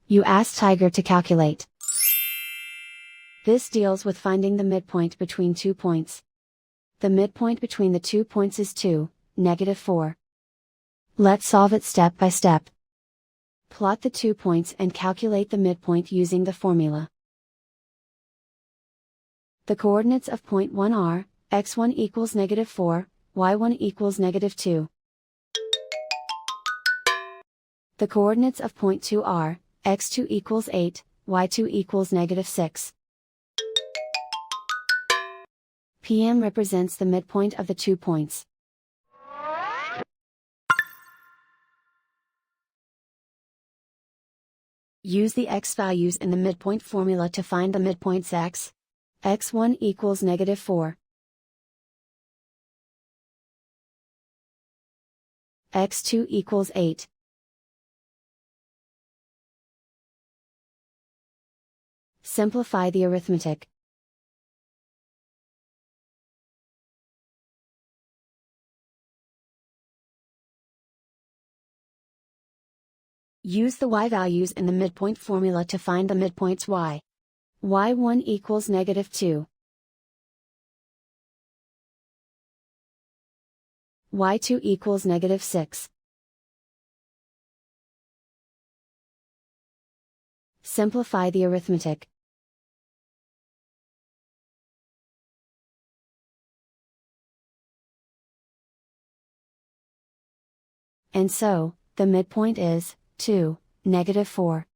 You ask Tiger to calculate. This deals with finding the midpoint between 2 points. The midpoint between the 2 points is 2, -4. Let's solve it step by step. Plot the 2 points and calculate the midpoint using the formula. The coordinates of point 1 are, x1 equals -4, y1 equals -2. The coordinates of point 2 are, x2 equals 8, y2 equals -6. PM represents the midpoint of the 2 points. Use the x values in the midpoint formula to find the midpoints x. x1 equals -4. x2 equals 8. Simplify the arithmetic. Use the y values in the midpoint formula to find the midpoints y. y1 equals -2. y2 equals -6. Simplify the arithmetic. And so, the midpoint is 2, -4.